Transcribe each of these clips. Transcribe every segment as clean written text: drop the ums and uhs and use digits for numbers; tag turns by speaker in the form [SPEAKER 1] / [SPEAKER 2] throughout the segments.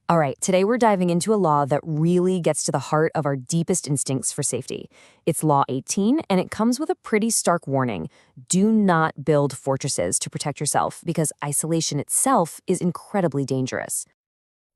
[SPEAKER 1] All right, today we're diving into a law that really gets to the heart of our deepest instincts for safety. It's Law 18, and it comes with a pretty stark warning. Do not build fortresses to protect yourself because isolation itself is incredibly dangerous.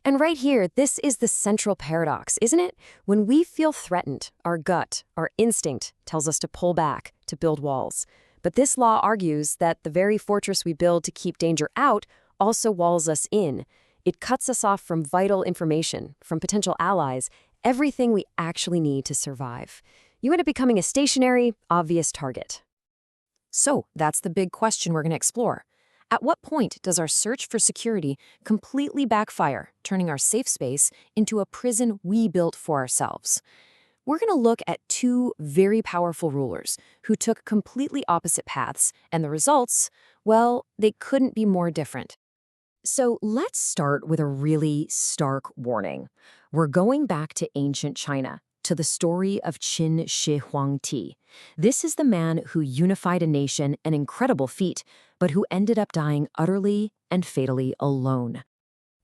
[SPEAKER 1] And right here, this is the central paradox, isn't it? When we feel threatened, our gut, our instinct tells us to pull back, to build walls. But this law argues that the very fortress we build to keep danger out also walls us in. It cuts us off from vital information, from potential allies, everything we actually need to survive. You end up becoming a stationary, obvious target. So that's the big question we're going to explore. At what point does our search for security completely backfire, turning our safe space into a prison we built for ourselves? We're going to look at two very powerful rulers who took completely opposite paths, and the results, well, they couldn't be more different. So let's start with a really stark warning. We're going back to ancient China, to the story of Qin Shi Huangdi. This is the man who unified a nation, an incredible feat, but who ended up dying utterly and fatally alone.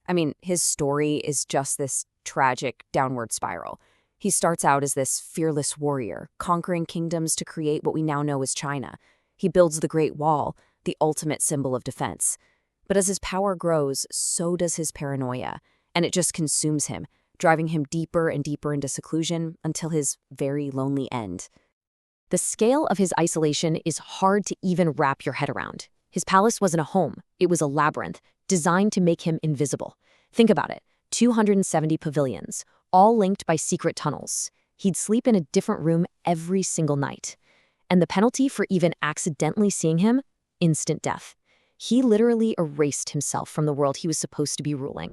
[SPEAKER 1] I mean, his story is just this tragic downward spiral. He starts out as this fearless warrior, conquering kingdoms to create what we now know as China. He builds the Great Wall, the ultimate symbol of defense. But as his power grows, so does his paranoia, and it just consumes him, driving him deeper and deeper into seclusion until his very lonely end. The scale of his isolation is hard to even wrap your head around. His palace wasn't a home, it was a labyrinth, designed to make him invisible. Think about it, 270 pavilions, all linked by secret tunnels. He'd sleep in a different room every single night. And the penalty for even accidentally seeing him? Instant death. He literally erased himself from the world he was supposed to be ruling.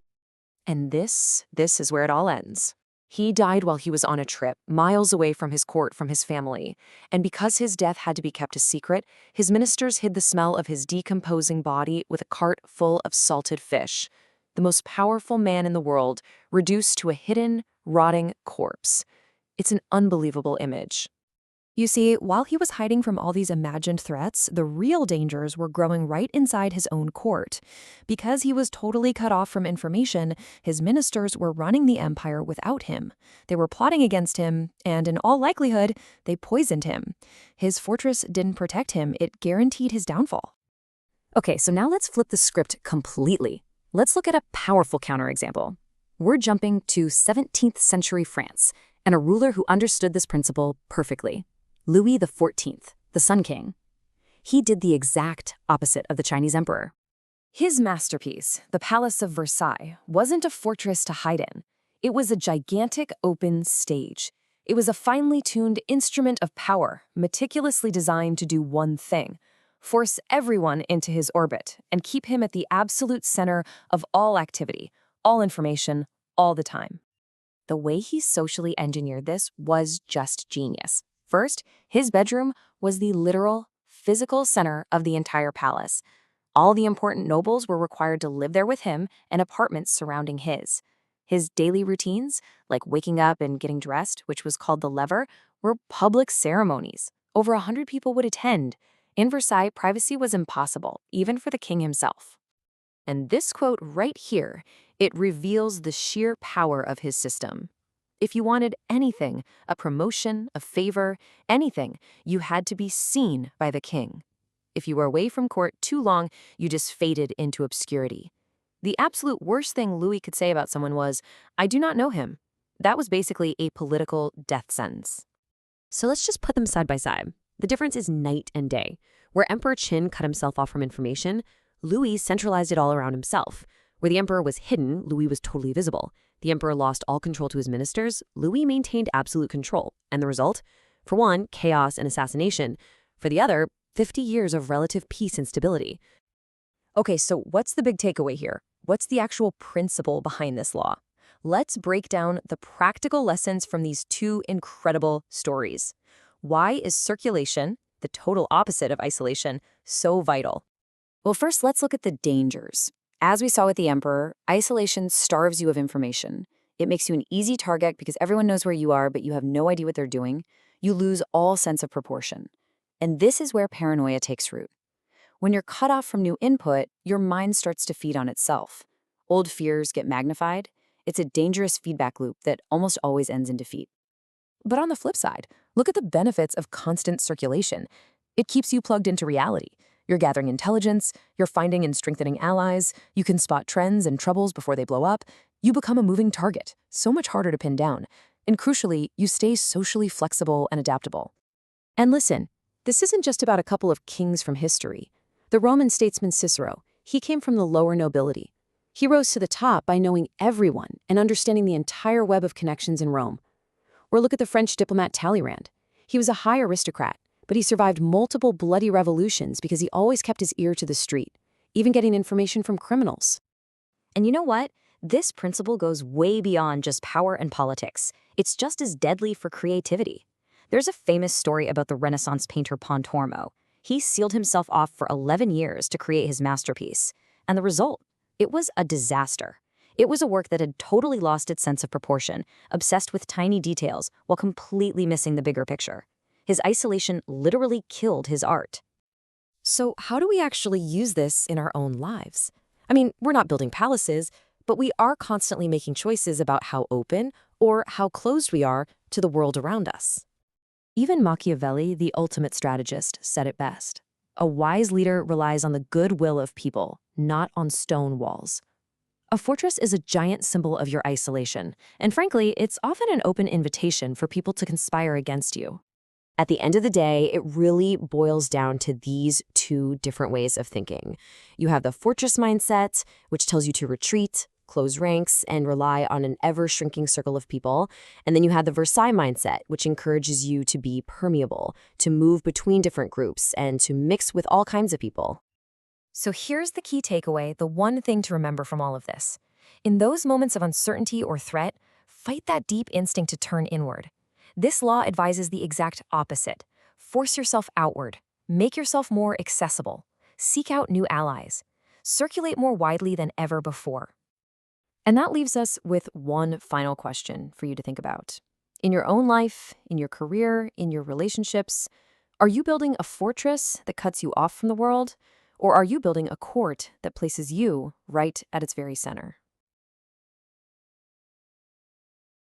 [SPEAKER 1] And this is where it all ends. He died while he was on a trip, miles away from his court, from his family. And because his death had to be kept a secret, his ministers hid the smell of his decomposing body with a cart full of salted fish. The most powerful man in the world, reduced to a hidden, rotting corpse. It's an unbelievable image. You see, while he was hiding from all these imagined threats, the real dangers were growing right inside his own court. Because he was totally cut off from information, his ministers were running the empire without him. They were plotting against him, and in all likelihood, they poisoned him. His fortress didn't protect him, it guaranteed his downfall. Okay, so now let's flip the script completely. Let's look at a powerful counterexample. We're jumping to 17th century France, and a ruler who understood this principle perfectly. Louis XIV, the Sun King. He did the exact opposite of the Chinese emperor. His masterpiece, the Palace of Versailles, wasn't a fortress to hide in. It was a gigantic open stage. It was a finely tuned instrument of power, meticulously designed to do one thing: force everyone into his orbit and keep him at the absolute center of all activity, all information, all the time. The way he socially engineered this was just genius. First, his bedroom was the literal, physical center of the entire palace. All the important nobles were required to live there with him and apartments surrounding his. His daily routines, like waking up and getting dressed, which was called the lever, were public ceremonies. Over 100 people would attend. In Versailles, privacy was impossible, even for the king himself. And this quote right here, it reveals the sheer power of his system. If you wanted anything, a promotion, a favor, anything, you had to be seen by the king. If you were away from court too long, you just faded into obscurity. The absolute worst thing Louis could say about someone was, "I do not know him." That was basically a political death sentence. So let's just put them side by side. The difference is night and day. Where Emperor Qin cut himself off from information, Louis centralized it all around himself. Where the emperor was hidden, Louis was totally visible. The emperor lost all control to his ministers, Louis maintained absolute control. And the result? For one, chaos and assassination. For the other, 50 years of relative peace and stability. Okay, so what's the big takeaway here? What's the actual principle behind this law? Let's break down the practical lessons from these two incredible stories. Why is circulation, the total opposite of isolation, so vital? Well, first, let's look at the dangers. As we saw with the emperor, isolation starves you of information. It makes you an easy target because everyone knows where you are, but you have no idea what they're doing. You lose all sense of proportion. And this is where paranoia takes root. When you're cut off from new input, your mind starts to feed on itself. Old fears get magnified, It's a dangerous feedback loop that almost always ends in defeat. But on the flip side, look at the benefits of constant circulation. It keeps you plugged into reality. You're gathering intelligence, you're finding and strengthening allies, you can spot trends and troubles before they blow up. You become a moving target, so much harder to pin down. And crucially, you stay socially flexible and adaptable. And listen, this isn't just about a couple of kings from history. The Roman statesman Cicero, he came from the lower nobility. He rose to the top by knowing everyone and understanding the entire web of connections in Rome. Or look at the French diplomat Talleyrand. He was a high aristocrat, but he survived multiple bloody revolutions because he always kept his ear to the street, even getting information from criminals. And you know what? This principle goes way beyond just power and politics. It's just as deadly for creativity. There's a famous story about the Renaissance painter Pontormo. He sealed himself off for 11 years to create his masterpiece. And the result? It was a disaster. It was a work that had totally lost its sense of proportion, obsessed with tiny details while completely missing the bigger picture. His isolation literally killed his art. So how do we actually use this in our own lives? I mean, we're not building palaces, but we are constantly making choices about how open or how closed we are to the world around us. Even Machiavelli, the ultimate strategist, said it best. A wise leader relies on the goodwill of people, not on stone walls. A fortress is a giant symbol of your isolation, and frankly, it's often an open invitation for people to conspire against you. At the end of the day, it really boils down to these two different ways of thinking. You have the fortress mindset, which tells you to retreat, close ranks, and rely on an ever-shrinking circle of people. And then you have the Versailles mindset, which encourages you to be permeable, to move between different groups, and to mix with all kinds of people. So here's the key takeaway, the one thing to remember from all of this. In those moments of uncertainty or threat, fight that deep instinct to turn inward. This law advises the exact opposite. Force yourself outward. Make yourself more accessible. Seek out new allies. Circulate more widely than ever before. And that leaves us with one final question for you to think about. In your own life, in your career, in your relationships, are you building a fortress that cuts you off from the world? Or are you building a court that places you right at its very center?